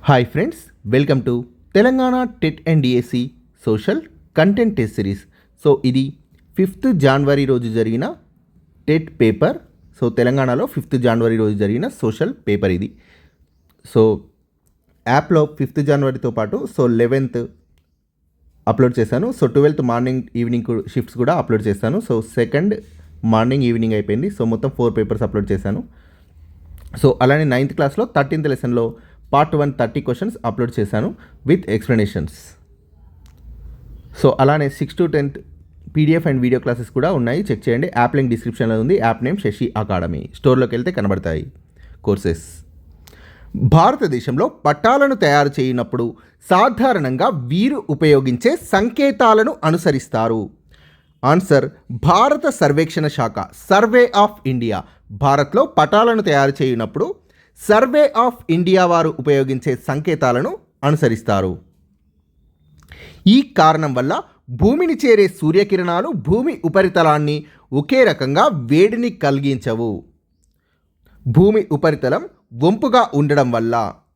Hi friends, welcome to Telangana TET and DSC social content test series. So ఇది 5th జనవరి రోజు జరిగిన TET paper. So తెలంగాణలో 5th జనవరి రోజు జరిగిన సోషల్ పేపర్ ఇది. సో యాప్లో 5th జనవరితో పాటు 11th అప్లోడ్ చేశాను. So 12th morning evening shifts కూడా అప్లోడ్ చేశాను. సో 2nd మార్నింగ్ ఈవినింగ్ అయిపోయింది. సో మొత్తం 4 పేపర్స్ అప్లోడ్ చేశాను. సో అలానే 9th క్లాస్లో 13th లెసన్లో పార్ట్ 1 30 క్వశ్చన్స్ అప్లోడ్ చేశాను విత్ ఎక్స్ప్లెనేషన్స్. సో అలానే 6 to 10th PDF and video classes కూడా ఉన్నాయి, చెక్ చేయండి. యాప్ లింక్ డిస్క్రిప్షన్లో ఉంది. App name Sashi academy. స్టోర్లోకి వెళ్తే కనబడతాయి కోర్సెస్. భారతదేశంలో పట్టాలను తయారు చేయనప్పుడు సాధారణంగా వీరు ఉపయోగించే సంకేతాలను అనుసరిస్తారు. ఆన్సర్ భారత సర్వేక్షణ శాఖ, సర్వే ఆఫ్ ఇండియా. భారత్లో పటాలను తయారు చేయనప్పుడు సర్వే ఆఫ్ ఇండియా వారు ఉపయోగించే సంకేతాలను అనుసరిస్తారు. ఈ కారణం వల్ల భూమిని చేరే సూర్యకిరణాలు భూమి ఉపరితలాన్ని ఒకే రకంగా వేడిని కలిగించవు. భూమి ఉపరితలం వంపుగా ఉండడం వల్ల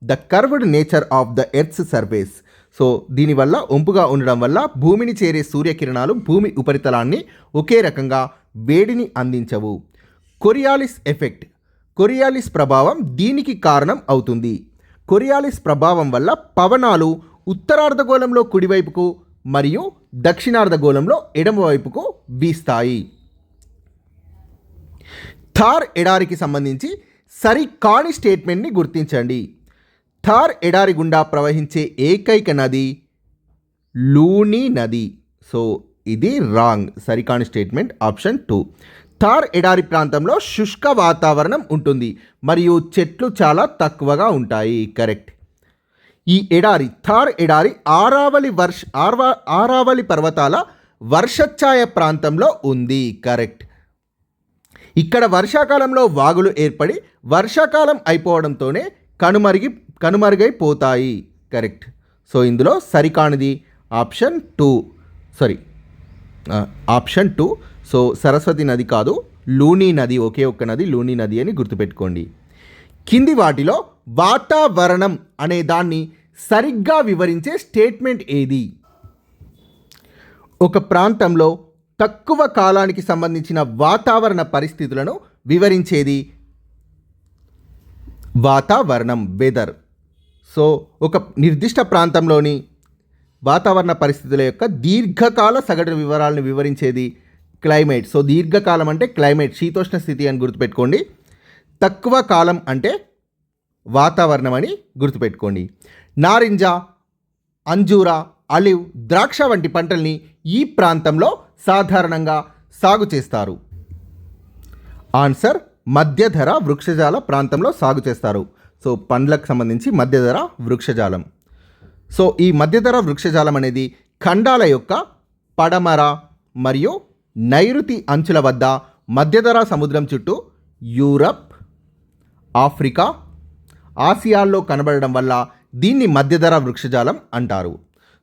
the curved nature of the earth's surface. So దీనివల్ల వంపుగా ఉండడం వల్ల భూమిని చేరే సూర్యకిరణాలు భూమి ఉపరితలాన్ని ఒకే రకంగా వేడిని అందించవు. కొరియాలిస్ ఎఫెక్ట్, కొరియాలిస్ ప్రభావం దీనికి కారణం అవుతుంది. కొరియాలిస్ ప్రభావం వల్ల పవనాలు ఉత్తరార్ధగోళంలో కుడివైపుకు మరియు దక్షిణార్ధగోళంలో ఎడమవైపుకు వీస్తాయి. థార్ ఎడారికి సంబంధించి సరికాని స్టేట్మెంట్ని గుర్తించండి. థార్ ఎడారి గుండా ప్రవహించే ఏకైక నది లూని నది. సో ఇది రాంగ్, సరికాని స్టేట్మెంట్ ఆప్షన్ 2. థార్ ఎడారి ప్రాంతంలో శుష్క వాతావరణం ఉంటుంది మరియు చెట్లు చాలా తక్కువగా ఉంటాయి. కరెక్ట్. ఈ ఎడారి, థార్ ఎడారి ఆరావళి పర్వతాల వర్షఛాయ ప్రాంతంలో ఉంది. కరెక్ట్. ఇక్కడ వర్షాకాలంలో వాగులు ఏర్పడి వర్షాకాలం అయిపోవడంతోనే కనుమరుగైపోతాయి. కరెక్ట్. సో ఇందులో సరికానిది ఆప్షన్ 2. సో సరస్వతి నది కాదు, లూని నది, ఒకే ఒక్క నది లూని నది అని గుర్తుపెట్టుకోండి. కింది వాటిలో వాతావరణం అనే దాన్ని సరిగ్గా వివరించే స్టేట్మెంట్ ఏది? ఒక ప్రాంతంలో తక్కువ కాలానికి సంబంధించిన వాతావరణ పరిస్థితులను వివరించేది వాతావరణం, వెదర్. సో ఒక నిర్దిష్ట ప్రాంతంలోని వాతావరణ పరిస్థితుల యొక్క దీర్ఘకాల సగటు వివరాలను వివరించేది క్లైమేట్. సో దీర్ఘకాలం అంటే క్లైమేట్, శీతోష్ణ స్థితి అని గుర్తుపెట్టుకోండి. తక్కువ కాలం అంటే వాతావరణం అని గుర్తుపెట్టుకోండి. నారింజ, అంజూర, ఆలివ్, ద్రాక్ష వంటి పంటల్ని ఈ ప్రాంతంలో సాధారణంగా సాగు చేస్తారు. ఆన్సర్ మధ్యధర వృక్షజాల ప్రాంతంలో సాగు చేస్తారు. సో పండ్లకు సంబంధించి మధ్యధర వృక్షజాలం. సో ఈ మధ్యధర వృక్షజాలం అనేది ఖండాల యొక్క పడమర మరియు నైరుతి అంచుల వద్ద మధ్యధరా సముద్రం చుట్టూ యూరప్, ఆఫ్రికా, ఆసియాల్లో కనబడడం వల్ల దీన్ని మధ్యధరా వృక్షజాలం అంటారు.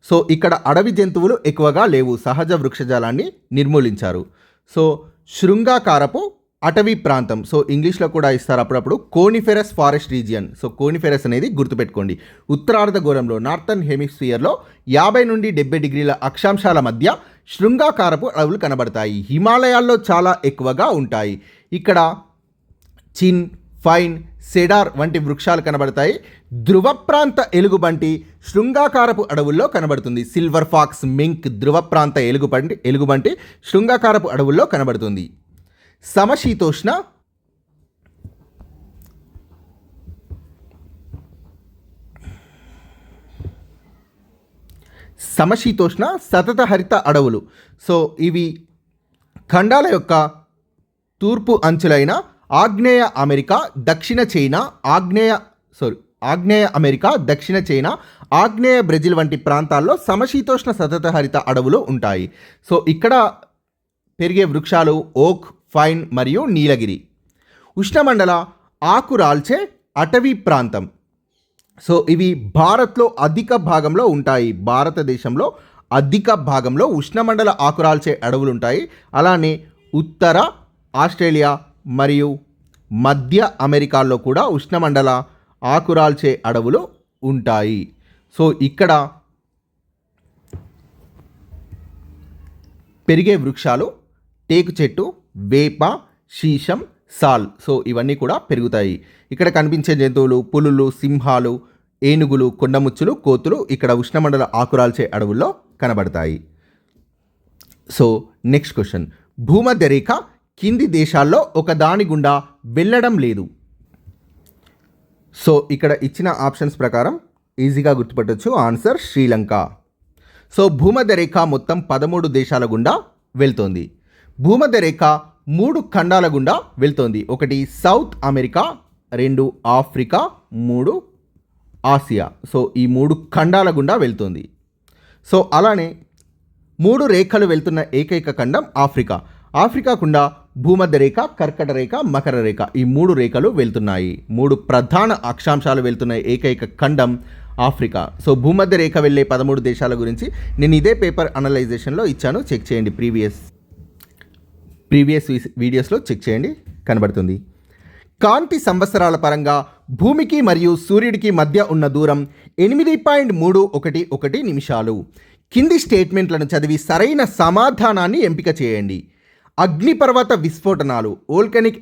సో ఇక్కడ అడవి జంతువులు ఎక్కువగా లేవు, సహజ వృక్షజాలాన్ని నిర్మూలించారు. సో శృంగాకారపు అటవీ ప్రాంతం, సో ఇంగ్లీష్లో కూడా ఇస్తారు అప్పుడప్పుడు, coniferous forest region. So coniferous అనేది గుర్తుపెట్టుకోండి. ఉత్తరార్ధగోళంలో నార్థన్ హెమిస్ఫియర్లో 50 నుండి 70 డిగ్రీల అక్షాంశాల మధ్య శృంగాకారపు అడవులు కనబడతాయి. హిమాలయాల్లో చాలా ఎక్కువగా ఉంటాయి. ఇక్కడ చిన్, ఫైన్, సెడార్ వంటి వృక్షాలు కనబడతాయి. ధృవ ప్రాంత ఎలుగుబంటి శృంగాకారపు అడవుల్లో కనబడుతుంది. సిల్వర్ ఫాక్స్, మింక్, ధృవ ప్రాంత ఎలుగుబంటి శృంగాకారపు అడవుల్లో కనబడుతుంది. సమశీతోష్ణ సతత హరిత అడవులు. సో ఇవి ఖండాల యొక్క తూర్పు అంచులైన ఆగ్నేయ అమెరికా, దక్షిణ చైనా, ఆగ్నేయ బ్రెజిల్ వంటి ప్రాంతాల్లో సమశీతోష్ణ సతత హరిత అడవులు ఉంటాయి. సో ఇక్కడ పెరిగే వృక్షాలు ఓక్, ఫైన్ మరియు నీలగిరి. ఉష్ణమండల ఆకురాల్చే అటవీ ప్రాంతం. సో ఇవి భారత్లో అధిక భాగంలో ఉంటాయి. భారతదేశంలో అధిక భాగంలో ఉష్ణమండల ఆకురాల్చే అడవులు ఉంటాయి. అలానే ఉత్తర ఆస్ట్రేలియా మరియు మధ్య అమెరికాల్లో కూడా ఉష్ణమండల ఆకురాల్చే అడవులు ఉంటాయి. సో ఇక్కడ పెరిగే వృక్షాలు టేకు చెట్టు, వేప, శీషం, సాల్. సో ఇవన్నీ కూడా పెరుగుతాయి. ఇక్కడ కనిపించే జంతువులు పులులు, సింహాలు, ఏనుగులు, కొండముచ్చులు, కోతులు ఇక్కడ ఉష్ణమండల ఆకురాల్చే అడవుల్లో కనబడతాయి. సో నెక్స్ట్ క్వశ్చన్, భూమధ్య రేఖ కింది దేశాల్లో ఒక దాని గుండా వెళ్ళడం లేదు. సో ఇక్కడ ఇచ్చిన ఆప్షన్స్ ప్రకారం ఈజీగా గుర్తుపట్టవచ్చు. ఆన్సర్ శ్రీలంక. సో భూమధ్య రేఖ మొత్తం 13 దేశాల గుండా వెళ్తోంది. భూమధ్య రేఖ 3 ఖండాల గుండా వెళ్తోంది. 1 south America, 2 Africa, 3 Asia. So ఈ 3 ఖండాల గుండా వెళ్తోంది. సో అలానే 3 రేఖలు వెళ్తున్న ఏకైక ఖండం ఆఫ్రికా. ఆఫ్రికా గుండా భూమధ్య రేఖ, కర్కట రేఖ, మకర రేఖ ఈ 3 రేఖలు వెళ్తున్నాయి. 3 ప్రధాన అక్షాంశాలు వెళ్తున్న ఏకైక ఖండం ఆఫ్రికా. సో భూమధ్య రేఖ వెళ్ళే 13 దేశాల గురించి నేను ఇదే పేపర్ అనలైజేషన్లో ఇచ్చాను, చెక్ చేయండి. ప్రీవియస్ వీడియోస్లో చెక్ చేయండి, కనబడుతుంది. కాంతి సంవత్సరాల పరంగా భూమికి మరియు సూర్యుడికి మధ్య ఉన్న దూరం 8.311 నిమిషాలు. కింది స్టేట్మెంట్లను చదివి సరైన సమాధానాన్ని ఎంపిక చేయండి. అగ్నిపర్వత విస్ఫోటనాలు, వోల్కనిక్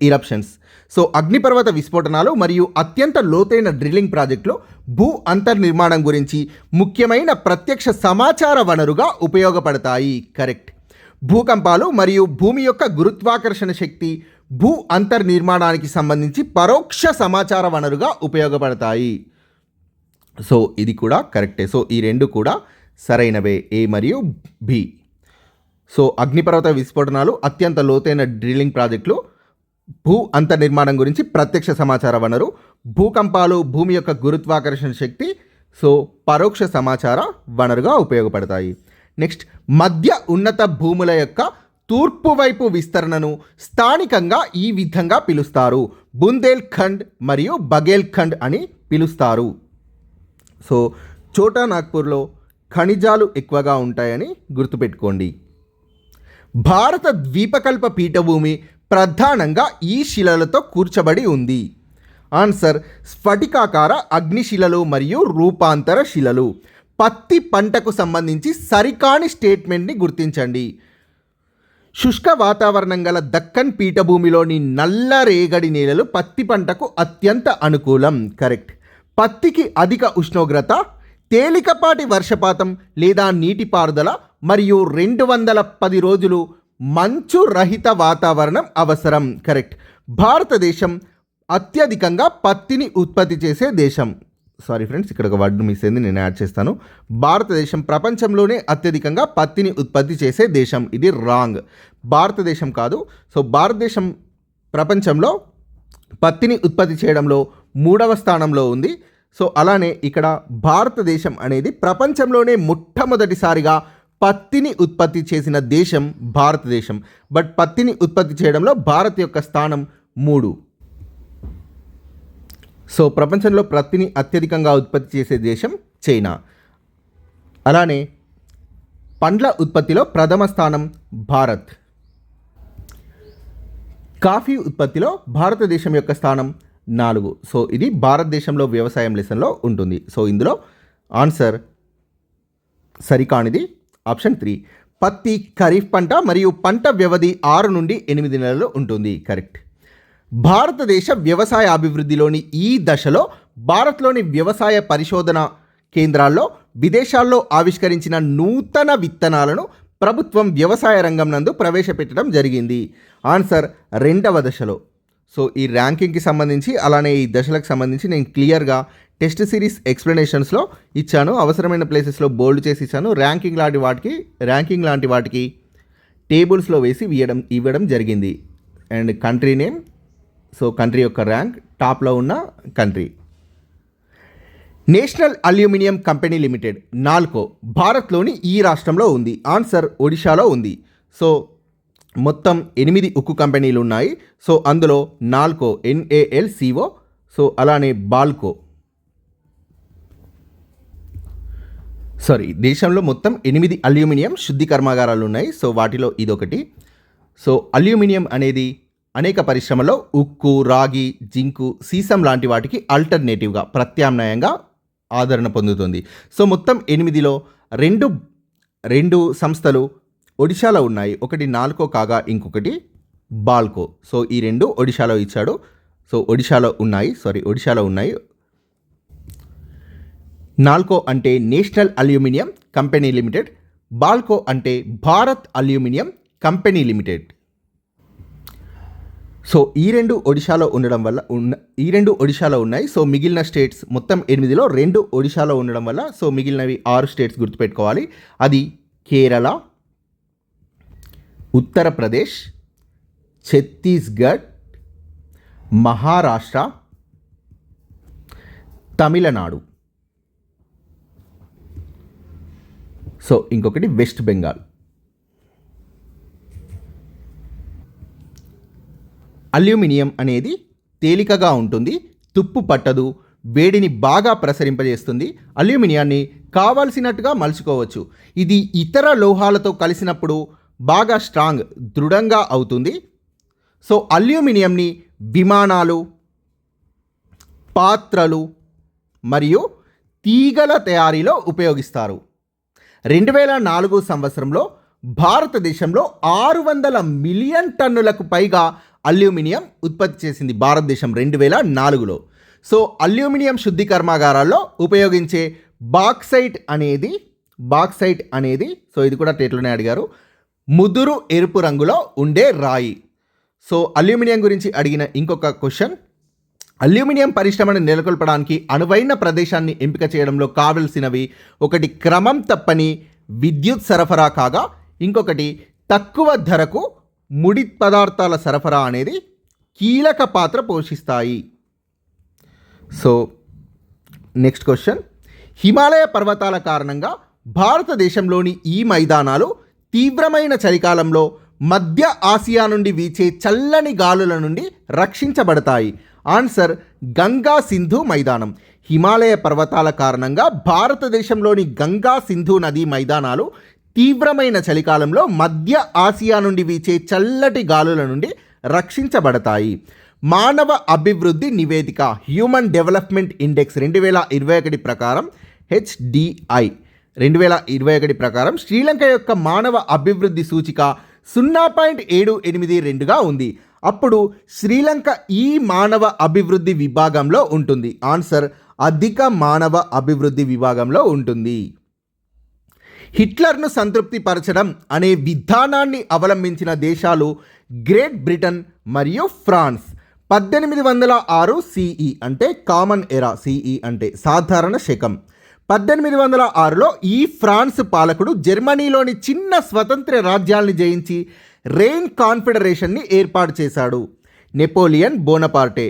ఇరప్షన్స్. సో అగ్నిపర్వత విస్ఫోటనాలు మరియు అత్యంత లోతైన డ్రిల్లింగ్ ప్రాజెక్టులో భూ అంతర్నిర్మాణం గురించి ముఖ్యమైన ప్రత్యక్ష సమాచార వనరుగా ఉపయోగపడతాయి. కరెక్ట్. భూకంపాలు మరియు భూమి యొక్క గురుత్వాకర్షణ శక్తి భూ అంతర్నిర్మాణానికి సంబంధించి పరోక్ష సమాచార వనరుగా ఉపయోగపడతాయి. సో ఇది కూడా కరెక్టే. సో ఈ 2 కూడా సరైనవే, ఏ మరియు బి. సో అగ్నిపర్వత విస్ఫోటనాలు, అత్యంత లోతైన డ్రిల్లింగ్ ప్రాజెక్టులు భూ అంతర్నిర్మాణం గురించి ప్రత్యక్ష సమాచార వనరు. భూకంపాలు భూమి యొక్క గురుత్వాకర్షణ శక్తి సో పరోక్ష సమాచార వనరుగా ఉపయోగపడతాయి. నెక్స్ట్, మధ్య ఉన్నత భూముల యొక్క తూర్పు వైపు విస్తరణను స్థానికంగా ఈ విధంగా పిలుస్తారు. బుందేల్ ఖండ్ మరియు బఘేల్ ఖండ్ అని పిలుస్తారు. సో చోటా నాగ్పూర్లో ఖనిజాలు ఎక్కువగా ఉంటాయని గుర్తుపెట్టుకోండి. భారత ద్వీపకల్ప పీఠభూమి ప్రధానంగా ఈ శిలలతో కూర్చబడి ఉంది. ఆన్సర్ స్ఫటికాకార అగ్నిశిలలు మరియు రూపాంతర శిలలు. పత్తి పంటకు సంబంధించి సరికాని స్టేట్మెంట్ని గుర్తించండి. శుష్క వాతావరణం గల దక్కన్ పీఠభూమిలోని నల్లరేగడి నేలలు పత్తి పంటకు అత్యంత అనుకూలం. కరెక్ట్. పత్తికి అధిక ఉష్ణోగ్రత, తేలికపాటి వర్షపాతం లేదా నీటిపారుదల మరియు 210 రోజులు మంచు రహిత వాతావరణం అవసరం. కరెక్ట్. భారతదేశం అత్యధికంగా పత్తిని ఉత్పత్తి చేసే దేశం. సారీ ఫ్రెండ్స్, ఇక్కడ ఒక వర్డ్ మిస్ అయింది, నేను యాడ్ చేస్తాను. భారతదేశం ప్రపంచంలోనే అత్యధికంగా పత్తిని ఉత్పత్తి చేసే దేశం. ఇది రాంగ్, భారతదేశం కాదు. సో భారతదేశం ప్రపంచంలో పత్తిని ఉత్పత్తి చేయడంలో 3వ స్థానంలో ఉంది. సో అలానే ఇక్కడ భారతదేశం అనేది ప్రపంచంలోనే మొట్టమొదటిసారిగా పత్తిని ఉత్పత్తి చేసిన దేశం భారతదేశం. బట్ పత్తిని ఉత్పత్తి చేయడంలో భారత్ యొక్క స్థానం 3. సో ప్రపంచంలో పత్తిని అత్యధికంగా ఉత్పత్తి చేసే దేశం చైనా. అలానే పండ్ల ఉత్పత్తిలో ప్రథమ స్థానం భారత్. కాఫీ ఉత్పత్తిలో భారతదేశం యొక్క స్థానం 4. సో ఇది భారతదేశంలో వ్యవసాయం లెసన్లో ఉంటుంది. సో ఇందులో ఆన్సర్ సరికానిది ఆప్షన్ 3. పత్తి ఖరీఫ్ పంట మరియు పంట వ్యవధి 6 నుండి 8 నెలలు ఉంటుంది. కరెక్ట్. భారతదేశ వ్యవసాయ అభివృద్ధిలోని ఈ దశలో భారత్లోని వ్యవసాయ పరిశోధన కేంద్రాల్లో విదేశాల్లో ఆవిష్కరించిన నూతన విత్తనాలను ప్రభుత్వం వ్యవసాయ రంగం నందు ప్రవేశపెట్టడం జరిగింది. ఆన్సర్ 2వ దశలో. సో ఈ ర్యాంకింగ్కి సంబంధించి అలానే ఈ దశలకు సంబంధించి నేను క్లియర్గా టెస్ట్ సిరీస్ ఎక్స్ప్లెనేషన్స్లో ఇచ్చాను. అవసరమైన ప్లేసెస్లో బోల్డ్ చేసి ఇచ్చాను. ర్యాంకింగ్ లాంటి వాటికి టేబుల్స్లో వేసి ఇవ్వడం జరిగింది. And country name, so country యొక్క ర్యాంక్, టాప్లో ఉన్న country. National Aluminium Company Limited Nalco భారత్లోని ఈ రాష్ట్రంలో ఉంది. ఆన్సర్ ఒడిశాలో ఉంది. సో మొత్తం 8 ఉక్కు కంపెనీలు ఉన్నాయి. సో అందులో నాల్కో NALCO, సో అలానే బాల్కో, దేశంలో మొత్తం 8 అల్యూమినియం శుద్ధి కర్మాగారాలు ఉన్నాయి. సో వాటిలో ఇదొకటి. సో అల్యూమినియం అనేది అనేక పరిశ్రమల్లో ఉక్కు, రాగి, జింకు, సీసం లాంటి వాటికి ఆల్టర్నేటివ్గా ప్రత్యామ్నాయంగా ఆదరణ పొందుతుంది. సో మొత్తం 8లో రెండు సంస్థలు ఒడిశాలో ఉన్నాయి. ఒకటి నాల్కో కాగా ఇంకొకటి బాల్కో. సో ఈ రెండు ఒడిశాలో ఇచ్చాడు. సో ఒడిశాలో ఉన్నాయి. నాల్కో అంటే national Aluminium Company limited, BALCO అంటే Bharat aluminium Company limited. So ఈ రెండు ఒడిశాలో ఉన్నాయి. సో మిగిలిన స్టేట్స్ మొత్తం 8లో 2 ఒడిశాలో ఉండడం వల్ల సో మిగిలినవి 6 స్టేట్స్ గుర్తుపెట్టుకోవాలి. అది కేరళ, ఉత్తరప్రదేశ్, ఛత్తీస్గఢ్, మహారాష్ట్ర, తమిళనాడు. సో ఇంకొకటి వెస్ట్ బెంగాల్. అల్యూమినియం అనేది తేలికగా ఉంటుంది, తుప్పు పట్టదు, వేడిని బాగా ప్రసరింపజేస్తుంది. అల్యూమినియాన్ని కావాల్సినట్టుగా మలుచుకోవచ్చు. ఇది ఇతర లోహాలతో కలిసినప్పుడు బాగా దృఢంగా అవుతుంది. సో అల్యూమినియంని విమానాలు, పాత్రలు మరియు తీగల తయారీలో ఉపయోగిస్తారు. 2004 సంవత్సరంలో భారతదేశంలో 600 మిలియన్ టన్నులకు పైగా అల్యూమినియం ఉత్పత్తి చేసింది భారతదేశం 2004లో. సో అల్యూమినియం శుద్ధి కర్మాగారాల్లో ఉపయోగించే బాక్సైట్ అనేది సో ఇది కూడా టేట్లోనే అడిగారు, ముదురు ఎరుపు రంగులో ఉండే రాయి. సో అల్యూమినియం గురించి అడిగిన ఇంకొక క్వశ్చన్, అల్యూమినియం పరిశ్రమను నెలకొల్పడానికి అనువైన ప్రదేశాన్ని ఎంపిక చేయడంలో కావలసినవి ఒకటి క్రమం తప్పని విద్యుత్ సరఫరా కాగా ఇంకొకటి తక్కువ ధరకు ముడి పదార్థాల సరఫరా అనేది కీలక పాత్ర పోషిస్తాయి. సో నెక్స్ట్ క్వశ్చన్, హిమాలయ పర్వతాల కారణంగా భారతదేశంలోని ఈ మైదానాలు తీవ్రమైన చలికాలంలో మధ్య ఆసియా నుండి వీచే చల్లని గాలుల నుండి రక్షించబడతాయి. ఆన్సర్ గంగా సింధు మైదానం. హిమాలయ పర్వతాల కారణంగా భారతదేశంలోని గంగా సింధు నదీ మైదానాలు తీవ్రమైన చలికాలంలో మధ్య ఆసియా నుండి వీచే చల్లటి గాలుల నుండి రక్షించబడతాయి. మానవ అభివృద్ధి నివేదిక హ్యూమన్ డెవలప్మెంట్ ఇండెక్స్ 2021 ప్రకారం HDI 2021 ప్రకారం శ్రీలంక యొక్క మానవ అభివృద్ధి సూచిక 0.782గా ఉంది. అప్పుడు శ్రీలంక ఈ మానవ అభివృద్ధి విభాగంలో ఉంటుంది. ఆన్సర్ అధిక మానవ అభివృద్ధి విభాగంలో ఉంటుంది. హిట్లర్ను సంతృప్తిపరచడం అనే విధానాన్ని అవలంబించిన దేశాలు గ్రేట్ బ్రిటన్ మరియు ఫ్రాన్స్. 1806 CE అంటే కామన్ ఎరా, CE అంటే సాధారణ శకం. 1806లో ఈ ఫ్రాన్స్ పాలకుడు జర్మనీలోని చిన్న స్వతంత్ర రాజ్యాల్ని జయించి రెయిన్ కాన్ఫెడరేషన్ని ఏర్పాటు చేశాడు. నెపోలియన్ బోనపార్టే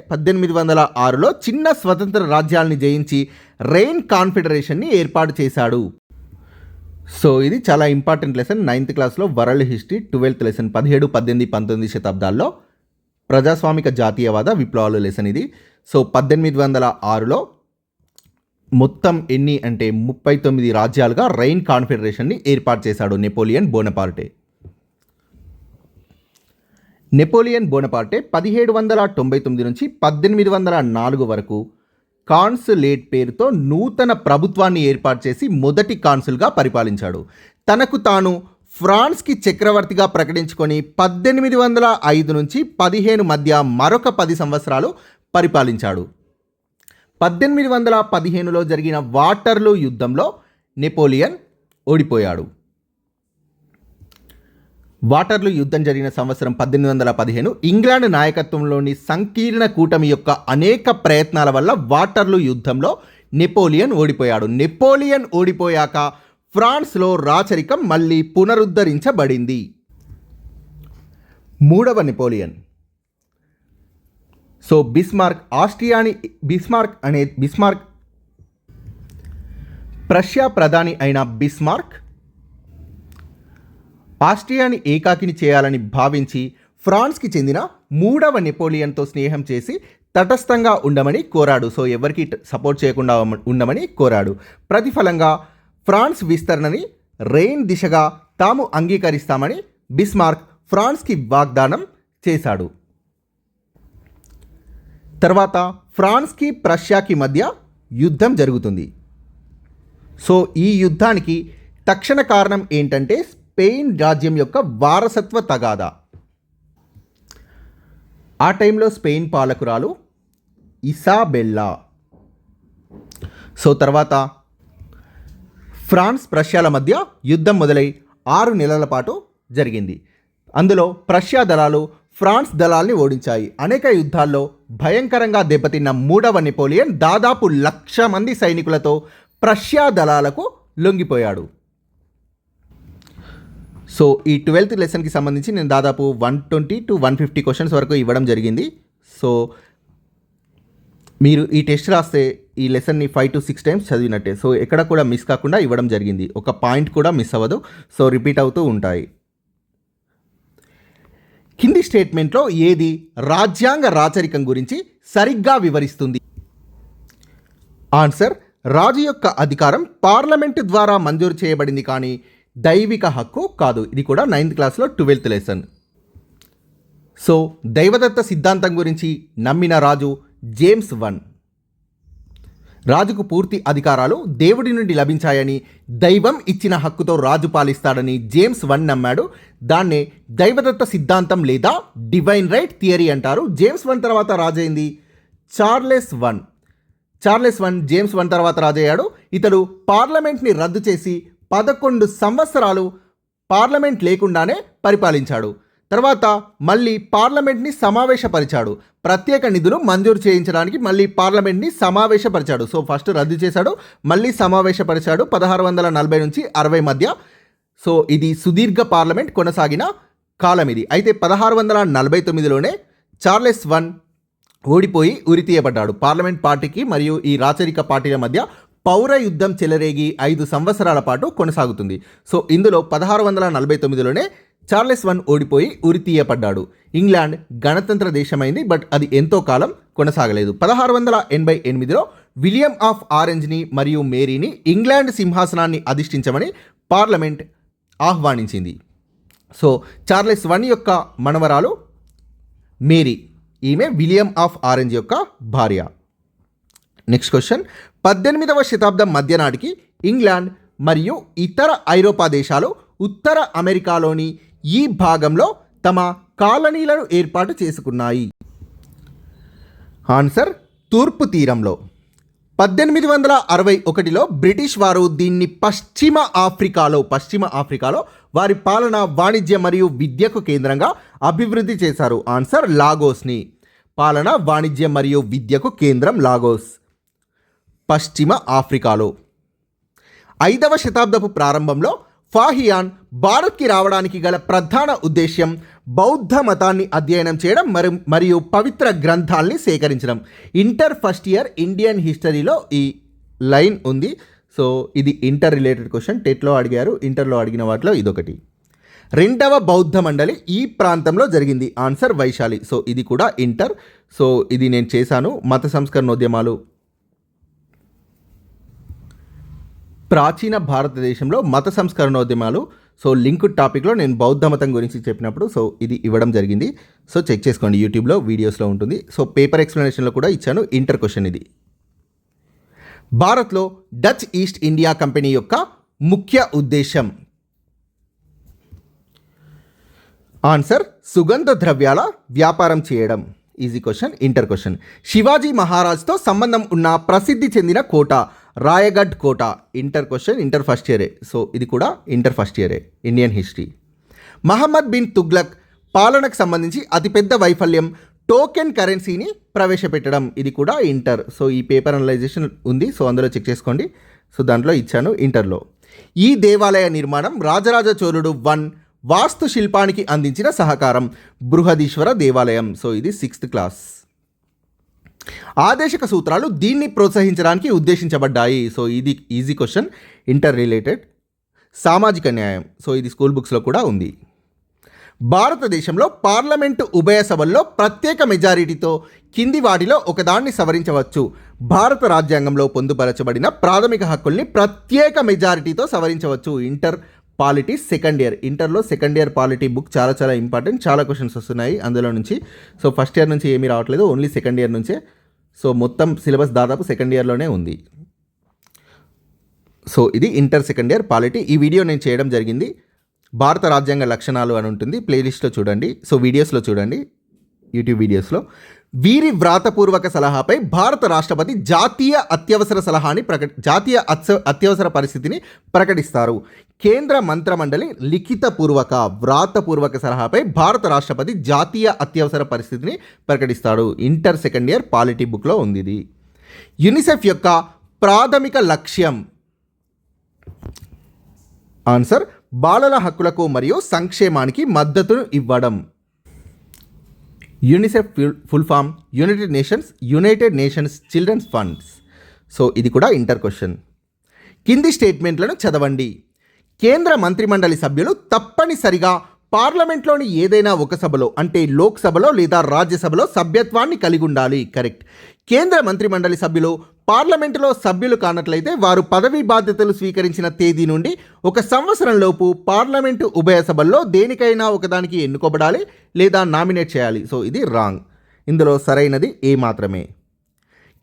1806లో చిన్న స్వతంత్ర రాజ్యాల్ని జయించి రెయిన్ కాన్ఫెడరేషన్ని ఏర్పాటు చేశాడు. సో ఇది చాలా ఇంపార్టెంట్ లెసన్ 9th క్లాస్లో వరల్డ్ హిస్టరీ, 12th లెసన్ 17, 18, 19 శతాబ్దాల్లో ప్రజాస్వామిక జాతీయవాద విప్లవాలు లెసన్ ఇది. సో 1806లో మొత్తం ఎన్ని అంటే 39 రాజ్యాలుగా రెయిన్ కాన్ఫెడరేషన్ని ఏర్పాటు చేశాడు నెపోలియన్ బోనపార్టే. నెపోలియన్ బోనపార్టే 1799 నుంచి 1804 వరకు కాన్సులేట్ పేరుతో నూతన ప్రభుత్వాన్ని ఏర్పాటు చేసి మొదటి కాన్సుల్గా పరిపాలించాడు. తనకు తాను ఫ్రాన్స్కి చక్రవర్తిగా ప్రకటించుకొని 1805 నుంచి 15 మధ్య మరొక 10 సంవత్సరాలు పరిపాలించాడు. 1815లో జరిగిన వాటర్లూ యుద్ధంలో నెపోలియన్ ఓడిపోయాడు. వాటర్లూ యుద్ధం జరిగిన సంవత్సరం 1815. ఇంగ్లాండ్ నాయకత్వంలోని సంకీర్ణ కూటమి యొక్క అనేక ప్రయత్నాల వల్ల వాటర్లూ యుద్ధంలో నెపోలియన్ ఓడిపోయాడు. నెపోలియన్ ఓడిపోయాక ఫ్రాన్స్లో రాచరికం మళ్ళీ పునరుద్ధరించబడింది. మూడవ నెపోలియన్. సో బిస్మార్క్ ప్రష్యా ప్రధాని అయిన బిస్మార్క్ ఆస్ట్రియాని ఏకాకిని చేయాలని భావించి ఫ్రాన్స్కి చెందిన మూడవ నెపోలియన్తో స్నేహం చేసి తటస్థంగా ఉండమని కోరాడు. సో ఎవరికి సపోర్ట్ చేయకుండా ఉండమని కోరాడు. ప్రతిఫలంగా ఫ్రాన్స్ విస్తరణని రెయిన్ దిశగా తాము అంగీకరిస్తామని బిస్మార్క్ ఫ్రాన్స్కి వాగ్దానం చేశాడు. తర్వాత ఫ్రాన్స్కి ప్రష్యాకి మధ్య యుద్ధం జరుగుతుంది. సో ఈ యుద్ధానికి తక్షణ కారణం ఏంటంటే స్పెయిన్ రాజ్యం యొక్క వారసత్వ తగాదా. ఆ టైంలో స్పెయిన్ పాలకురాలు ఇసాబెల్లా. సో తర్వాత ఫ్రాన్స్ ప్రష్యాల మధ్య యుద్ధం మొదలై 6 నెలల పాటు జరిగింది. అందులో ప్రష్యా దళాలు ఫ్రాన్స్ దళాల్ని ఓడించాయి. అనేక యుద్ధాల్లో భయంకరంగా దెబ్బతిన్న 3వ నెపోలియన్ దాదాపు 1,00,000 మంది సైనికులతో ప్రష్యా దళాలకు లొంగిపోయాడు. సో ఈ 12th లెసన్కి సంబంధించి నేను దాదాపు 120 to 150 క్వశ్చన్స్ వరకు ఇవ్వడం జరిగింది. సో మీరు ఈ టెస్ట్ రాస్తే ఈ లెసన్ని 5 to 6 టైమ్స్ చదివినట్టే. సో ఎక్కడ కూడా మిస్ కాకుండా ఇవ్వడం జరిగింది. ఒక పాయింట్ కూడా మిస్ అవ్వదు. సో రిపీట్ అవుతూ ఉంటాయి. కింది స్టేట్మెంట్లో ఏది రాజ్యాంగ రాచరికం గురించి సరిగ్గా వివరిస్తుంది? ఆన్సర్, రాజు యొక్క అధికారం పార్లమెంటు ద్వారా మంజూరు చేయబడింది కానీ దైవిక హక్కు కాదు. ఇది కూడా 9th క్లాస్లో 12th లెసన్. సో దైవదత్త సిద్ధాంతం గురించి నమ్మిన రాజు జేమ్స్ I. రాజుకు పూర్తి అధికారాలు దేవుడి నుండి లభించాయని, దైవం ఇచ్చిన హక్కుతో రాజు పాలిస్తాడని జేమ్స్ I నమ్మాడు. దాన్నే దైవదత్త సిద్ధాంతం లేదా డివైన్ రైట్ థియరీ అంటారు. జేమ్స్ I తర్వాత రాజైంది చార్లెస్ I. జేమ్స్ I తర్వాత రాజయ్యాడు. ఇతడు పార్లమెంట్ని రద్దు చేసి 11 సంవత్సరాలు పార్లమెంట్ లేకుండానే పరిపాలించాడు. తర్వాత మళ్ళీ పార్లమెంట్ని సమావేశపరిచాడు. ప్రత్యేక నిధులు మంజూరు చేయించడానికి మళ్ళీ పార్లమెంట్ని సమావేశపరిచాడు. సో ఫస్ట్ రద్దు చేశాడు, మళ్ళీ సమావేశపరిచాడు 1640 నుంచి 60 మధ్య. సో ఇది సుదీర్ఘ పార్లమెంట్ కొనసాగిన కాలం ఇది. అయితే 1649లోనే చార్లెస్ I ఓడిపోయి ఉరితీయబడ్డాడు. పార్లమెంట్ పార్టీకి మరియు ఈ రాచరిక పార్టీల మధ్య పౌర యుద్ధం చెలరేగి 5 సంవత్సరాల పాటు కొనసాగుతుంది. సో ఇందులో 1649లోనే చార్లెస్ I ఓడిపోయి ఉరితీయబడ్డాడు. ఇంగ్లాండ్ గణతంత్ర దేశమైంది, బట్ అది ఎంతో కాలం కొనసాగలేదు. 1688లో విలియం ఆఫ్ ఆరెంజ్ని మరియు మేరీని ఇంగ్లాండ్ సింహాసనాన్ని అధిష్ఠించమని పార్లమెంట్ ఆహ్వానించింది. సో చార్లెస్ I యొక్క మనవరాలు మేరీ, ఈమె విలియం ఆఫ్ ఆరెంజ్ యొక్క భార్య. నెక్స్ట్ క్వశ్చన్, 18వ శతాబ్దం మధ్య నాటికి ఇంగ్లాండ్ మరియు ఇతర ఐరోపా దేశాలు ఉత్తర అమెరికాలోని ఈ భాగంలో తమ కాలనీలను ఏర్పాటు చేసుకున్నాయి. ఆన్సర్, తూర్పు తీరంలో. 1861లో బ్రిటిష్ వారు దీన్ని పశ్చిమ ఆఫ్రికాలో వారి పాలన, వాణిజ్య మరియు విద్యకు కేంద్రంగా అభివృద్ధి చేశారు. ఆన్సర్, లాగోస్ని. పాలన, వాణిజ్యం మరియు విద్యకు కేంద్రం లాగోస్, పశ్చిమ ఆఫ్రికాలో. 5వ శతాబ్దపు ప్రారంభంలో ఫాహియాన్ భారత్కి రావడానికి గల ప్రధాన ఉద్దేశ్యం బౌద్ధ మతాన్ని అధ్యయనం చేయడం మరియు పవిత్ర గ్రంథాల్ని సేకరించడం. ఇంటర్ ఫస్ట్ ఇయర్ ఇండియన్ హిస్టరీలో ఈ లైన్ ఉంది. సో ఇది ఇంటర్ రిలేటెడ్ క్వశ్చన్, టెట్లో అడిగారు, ఇంటర్లో అడిగిన వాటిలో ఇదొకటి. 2వ బౌద్ధ మండలి ఈ ప్రాంతంలో జరిగింది. ఆన్సర్, వైశాలి. సో ఇది కూడా ఇంటర్. సో ఇది నేను చేశాను. మత సంస్కరణోద్యమాలు, ప్రాచీన భారతదేశంలో మత సంస్కరణోద్యమాలు. సో లింక్ టాపిక్లో నేను బౌద్ధ మతం గురించి చెప్పినప్పుడు సో ఇది ఇవ్వడం జరిగింది. సో చెక్ చేసుకోండి, యూట్యూబ్లో వీడియోస్లో ఉంటుంది. సో పేపర్ ఎక్స్ప్లెనేషన్లో కూడా ఇచ్చాను. ఇంటర్ క్వశ్చన్ ఇది. భారత్లో డచ్ ఈస్ట్ ఇండియా కంపెనీ యొక్క ముఖ్య ఉద్దేశం. ఆన్సర్, సుగంధ ద్రవ్యాల వ్యాపారం చేయడం. Easy question, inter question. Shivaji మహారాజ్తో సంబంధం ఉన్న ప్రసిద్ధి చెందిన కోట రాయగఢ్ కోట. ఇంటర్ క్వశ్చన్, ఇంటర్ ఫస్ట్ ఇయరే. సో ఇది కూడా ఇంటర్ ఫస్ట్ ఇయరే, ఇండియన్ హిస్టరీ. మహమ్మద్ బిన్ తుగ్లక్ పాలనకు సంబంధించి అతిపెద్ద వైఫల్యం టోకెన్ కరెన్సీని ప్రవేశపెట్టడం. ఇది కూడా ఇంటర్. సో ఈ పేపర్ అనలైజేషన్ ఉంది, సో అందులో చెక్ చేసుకోండి. సో దాంట్లో ఇచ్చాను ఇంటర్లో. ఈ దేవాలయ నిర్మాణం రాజరాజ చోళుడు I వాస్తు శిల్పానికి అందించిన సహకారం. బృహదీశ్వర దేవాలయం. సో ఇది 6th క్లాస్. ఆదేశక సూత్రాలు దీన్ని ప్రోత్సహించడానికి ఉద్దేశించబడ్డాయి. సో ఇది ఈజీ క్వశ్చన్, ఇంటర్ రిలేటెడ్. సామాజిక న్యాయం. సో ఇది స్కూల్ బుక్స్లో కూడా ఉంది. భారతదేశంలో పార్లమెంటు ఉభయ సభల్లో ప్రత్యేక మెజారిటీతో కింది వాటిలో ఒకదాన్ని సవరించవచ్చు. భారత రాజ్యాంగంలో పొందుపరచబడిన ప్రాథమిక హక్కుల్ని ప్రత్యేక మెజారిటీతో సవరించవచ్చు. Inter polity second year. ఇంటర్లో సెకండ్ ఇయర్ పాలిటీ బుక్ చాలా చాలా ఇంపార్టెంట్, చాలా క్వశ్చన్స్ వస్తున్నాయి అందులో నుంచి. సో ఫస్ట్ ఇయర్ నుంచి ఏమీ రావట్లేదు, ఓన్లీ సెకండ్ ఇయర్ నుంచే. సో మొత్తం సిలబస్ దాదాపు సెకండ్ ఇయర్లోనే ఉంది. సో ఇది ఇంటర్ సెకండ్ ఇయర్ పాలిటీ. ఈ వీడియో నేను చేయడం జరిగింది భారత రాజ్యాంగ లక్షణాలు అని ఉంటుంది, ప్లేలిస్ట్లో చూడండి. సో వీడియోస్లో చూడండి, యూట్యూబ్ వీడియోస్లో. వీరి వ్రాతపూర్వక సలహాపై భారత రాష్ట్రపతి జాతీయ అత్యవసర పరిస్థితిని ప్రకటిస్తారు. కేంద్ర మంత్రిమండలి లిఖితపూర్వక వ్రాతపూర్వక సలహాపై భారత రాష్ట్రపతి జాతీయ అత్యవసర పరిస్థితిని ప్రకటిస్తాడు. ఇంటర్ సెకండ్ ఇయర్ పాలిటీ బుక్లో ఉంది ఇది. యునిసెఫ్ యొక్క ప్రాథమిక లక్ష్యం. ఆన్సర్ బాలల హక్కులకు మరియు సంక్షేమానికి మద్దతును ఇవ్వడం. UNICEF full form United Nations children's funds. So ఇది కూడా ఇంటర్ క్వశ్చన్. కింది స్టేట్మెంట్లను చదవండి. కేంద్ర మంత్రిమండలి సభ్యులు తప్పనిసరిగా పార్లమెంట్లోని ఏదైనా ఒక సభలో అంటే లోక్సభలో లేదా రాజ్యసభలో సభ్యత్వాన్ని కలిగి ఉండాలి. కరెక్ట్. కేంద్ర మంత్రిమండలి సభ్యులు పార్లమెంటులో సభ్యులు కానట్లయితే వారు పదవీ బాధ్యతలు స్వీకరించిన తేదీ నుండి 1 సంవత్సరంలోపు పార్లమెంటు ఉభయ సభల్లో దేనికైనా ఒకదానికి ఎన్నుకోబడాలి లేదా నామినేట్ చేయాలి. సో ఇది రాంగ్. ఇందులో సరైనది ఏ మాత్రమే.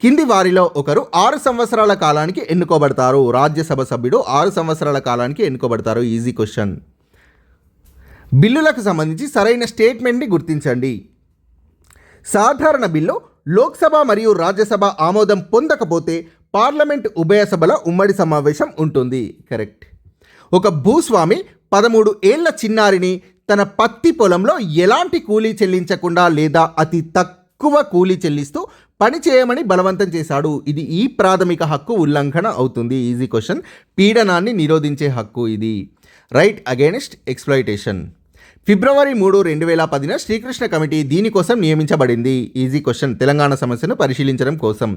కింది వారిలో ఒకరు 6 సంవత్సరాల కాలానికి ఎన్నుకోబడతారు. రాజ్యసభ సభ్యుడు 6 సంవత్సరాల కాలానికి ఎన్నుకోబడతారు. Easy question. బిల్లులకు సంబంధించి సరైన స్టేట్మెంట్ని గుర్తించండి. సాధారణ బిల్లు లోక్సభ మరియు రాజ్యసభ ఆమోదం పొందకపోతే పార్లమెంట్ ఉభయ సభల ఉమ్మడి సమావేశం ఉంటుంది. కరెక్ట్. ఒక భూస్వామి 13 ఏళ్ల చిన్నారిని తన పత్తి పొలంలో ఎలాంటి కూలీ చెల్లించకుండా లేదా అతి తక్కువ కూలీ చెల్లిస్తూ పని చేయమని బలవంతం చేశాడు. ఇది ఈ ప్రాథమిక హక్కు ఉల్లంఘన అవుతుంది. Easy question. పీడనాన్ని నిరోధించే హక్కు ఇది. Right against exploitation. ఫిబ్రవరి 3, 2010 శ్రీకృష్ణ కమిటీ దీనికోసం నియమించబడింది. Easy question. తెలంగాణ సమస్యను పరిశీలించడం కోసం.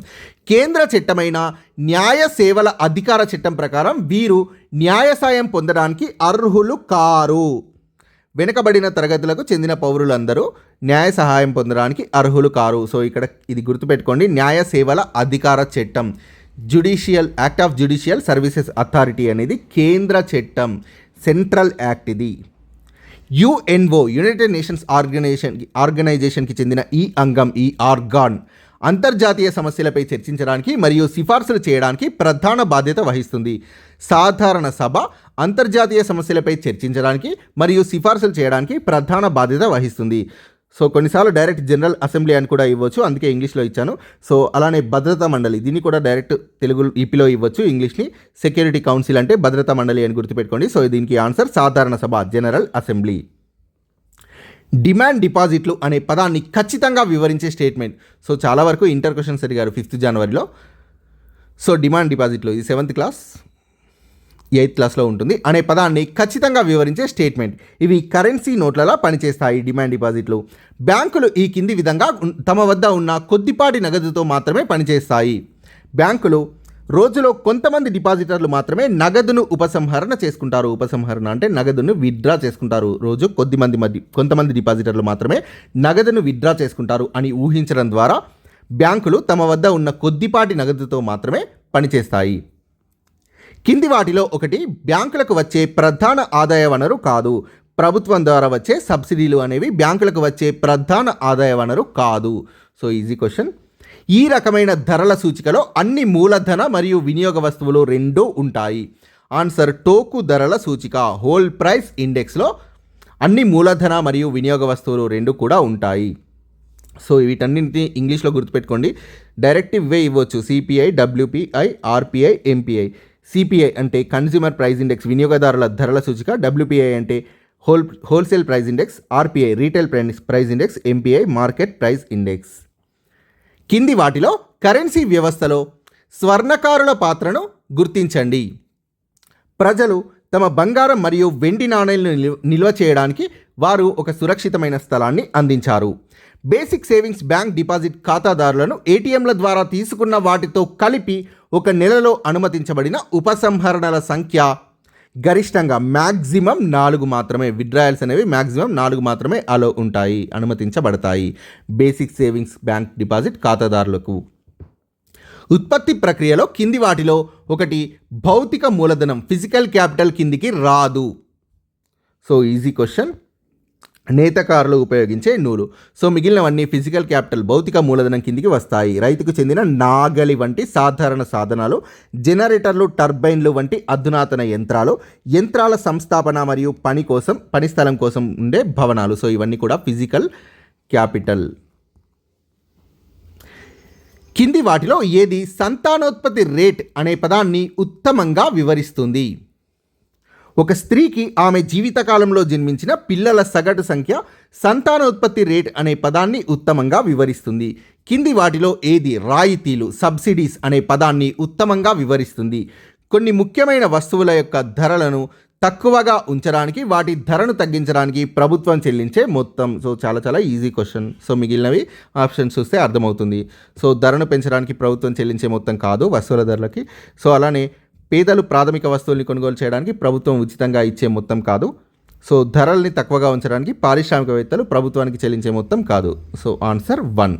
కేంద్ర చట్టమైన న్యాయ సేవల అధికార చట్టం ప్రకారం వీరు న్యాయ సాయం పొందడానికి అర్హులు కారు. వెనుకబడిన తరగతులకు చెందిన పౌరులందరూ న్యాయ సహాయం పొందడానికి అర్హులు కారు. సో ఇక్కడ ఇది గుర్తుపెట్టుకోండి. న్యాయ సేవల అధికార చట్టం, act of judicial services authority అనేది కేంద్ర చట్టం, సెంట్రల్ యాక్ట్ ఇది. యుఎన్ఓ యునైటెడ్ నేషన్స్ ఆర్గనైజేషన్కి చెందిన ఈ అంగం, ఈ ఆర్గాన్ అంతర్జాతీయ సమస్యలపై చర్చించడానికి మరియు సిఫార్సులు చేయడానికి ప్రధాన బాధ్యత వహిస్తుంది. సాధారణ సభ అంతర్జాతీయ సమస్యలపై చర్చించడానికి మరియు సిఫార్సులు చేయడానికి ప్రధాన బాధ్యత వహిస్తుంది. సో కొన్నిసార్లు డైరెక్ట్ జనరల్ అసెంబ్లీ అని కూడా ఇవ్వచ్చు, అందుకే ఇంగ్లీష్లో ఇచ్చాను. సో అలానే భద్రతా మండలి, దీన్ని కూడా డైరెక్ట్ తెలుగు ఈపీలో ఇవ్వచ్చు ఇంగ్లీష్ని. సెక్యూరిటీ కౌన్సిల్ అంటే భద్రతా మండలి అని గుర్తుపెట్టుకోండి. సో దీనికి ఆన్సర్ సాధారణ సభ, జనరల్ అసెంబ్లీ. డిమాండ్ డిపాజిట్లు అనే పదాన్ని ఖచ్చితంగా వివరించే స్టేట్మెంట్. సో చాలా వరకు ఇంటర్ క్వశ్చన్స్ అడిగారు 5th జనవరిలో. సో డిమాండ్ డిపాజిట్లు ఇది 7th క్లాస్ 8th క్లాస్లో ఉంటుంది. అనే పదాన్ని ఖచ్చితంగా వివరించే స్టేట్మెంట్. ఇవి కరెన్సీ నోట్లలా పనిచేస్తాయి. డిమాండ్ డిపాజిట్లు. బ్యాంకులు ఈ కింది విధంగా తమ వద్ద ఉన్న కొద్దిపాటి నగదుతో మాత్రమే పనిచేస్తాయి. బ్యాంకులు రోజులో కొంతమంది డిపాజిటర్లు మాత్రమే నగదును ఉపసంహరణ చేసుకుంటారు. ఉపసంహరణ అంటే నగదును విత్డ్రా చేసుకుంటారు. రోజు కొంతమంది డిపాజిటర్లు మాత్రమే నగదును విత్డ్రా చేసుకుంటారు అని ఊహించడం ద్వారా బ్యాంకులు తమ వద్ద ఉన్న కొద్దిపాటి నగదుతో మాత్రమే పనిచేస్తాయి. కింది వాటిలో ఒకటి బ్యాంకులకు వచ్చే ప్రధాన ఆదాయ వనరు కాదు. ప్రభుత్వం ద్వారా వచ్చే సబ్సిడీలు అనేవి బ్యాంకులకు వచ్చే ప్రధాన ఆదాయ వనరు కాదు. So easy question. ఈ రకమైన ధరల సూచికలో అన్ని మూలధన మరియు వినియోగ వస్తువులు రెండూ ఉంటాయి. ఆన్సర్ టోకు ధరల సూచిక, హోల్ ప్రైస్ ఇండెక్స్లో అన్ని మూలధన మరియు వినియోగ వస్తువులు రెండు కూడా ఉంటాయి. సో వీటన్నింటినీ ఇంగ్లీష్లో గుర్తుపెట్టుకోండి. డైరెక్టివ్ వే ఇవ్వచ్చు. CPI, WPI, RPI, MPI. CPI అంటే కన్స్యూమర్ ప్రైస్ ఇండెక్స్, వినియోగదారుల ధరల సూచిక. డబ్ల్యూపిఐ అంటే wholesale price index. RPI retail price index. MPI market price index. కింది వాటిలో కరెన్సీ వ్యవస్థలో స్వర్ణకారుల పాత్రను గుర్తించండి. ప్రజలు తమ బంగారం మరియు వెండి నాణేలను నిల్వ చేయడానికి వారు ఒక సురక్షితమైన స్థలాన్ని అందించారు. బేసిక్ సేవింగ్స్ బ్యాంక్ డిపాజిట్ ఖాతాదారులను ఏటీఎంల ద్వారా తీసుకున్న వాటితో కలిపి ఒక నెలలో అనుమతించబడిన ఉపసంహరణల సంఖ్య గరిష్టంగా మ్యాక్సిమం 4 మాత్రమే. విత్డ్రాయల్స్ అనేవి మ్యాక్సిమం 4 మాత్రమే అలో ఉంటాయి, అనుమతించబడతాయి బేసిక్ సేవింగ్స్ బ్యాంక్ డిపాజిట్ ఖాతాదారులకు. ఉత్పత్తి ప్రక్రియలో కింది వాటిలో ఒకటి భౌతిక మూలధనం, ఫిజికల్ క్యాపిటల్ కిందికి రాదు. So easy question. నేతకారులు ఉపయోగించే నూలు. సో మిగిలినవన్నీ ఫిజికల్ క్యాపిటల్ భౌతిక మూలధనం కిందికి వస్తాయి. రైతుకు చెందిన నాగలి వంటి సాధారణ సాధనాలు, జనరేటర్లు, టర్బైన్లు వంటి అధునాతన యంత్రాలు, యంత్రాల సంస్థాపన మరియు పని స్థలం కోసం ఉండే భవనాలు. సో ఇవన్నీ కూడా ఫిజికల్ క్యాపిటల్. కింది వాటిలో ఏది సంతానోత్పత్తి రేట్ అనే పదాన్ని ఉత్తమంగా వివరిస్తుంది? ఒక స్త్రీకి ఆమె జీవితకాలంలో జన్మించిన పిల్లల సగటు సంఖ్య సంతానోత్పత్తి రేట్ అనే పదాన్ని ఉత్తమంగా వివరిస్తుంది. కింది వాటిలో ఏది రాయితీలు సబ్సిడీస్ అనే పదాన్ని ఉత్తమంగా వివరిస్తుంది? కొన్ని ముఖ్యమైన వస్తువుల యొక్క ధరలను తక్కువగా ఉంచడానికి, వాటి ధరను తగ్గించడానికి ప్రభుత్వం చెల్లించే మొత్తం. సో చాలా ఈజీ క్వశ్చన్. సో మిగిలినవి ఆప్షన్స్ చూస్తే అర్థమవుతుంది. సో ధరను పెంచడానికి ప్రభుత్వం చెల్లించే మొత్తం కాదు వస్తువుల ధరలకి. సో అలానే పేదలు ప్రాథమిక వస్తువుల్ని కొనుగోలు చేయడానికి ప్రభుత్వం ఉచితంగా ఇచ్చే మొత్తం కాదు. సో ధరల్ని తక్కువగా ఉంచడానికి పారిశ్రామికవేత్తలు ప్రభుత్వానికి చెల్లించే మొత్తం కాదు. So answer 1.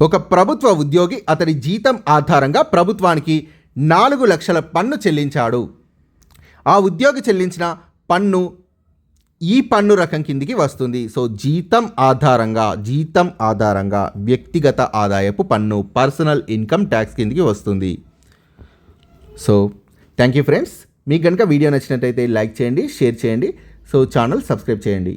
ఒక ప్రభుత్వ ఉద్యోగి అతడి జీతం ఆధారంగా ప్రభుత్వానికి 4 లక్షల పన్ను చెల్లించాడు. ఆ ఉద్యోగి చెల్లించిన పన్ను ఈ పన్ను రకం కిందికి వస్తుంది. సో జీతం ఆధారంగా వ్యక్తిగత ఆదాయపు పన్ను, పర్సనల్ ఇన్కమ్ ట్యాక్స్ కిందికి వస్తుంది. So thank you friends. మీకు కనుక వీడియో నచ్చినట్టయితే లైక్ చేయండి, షేర్ చేయండి. సో ఛానల్ సబ్స్క్రైబ్ చేయండి.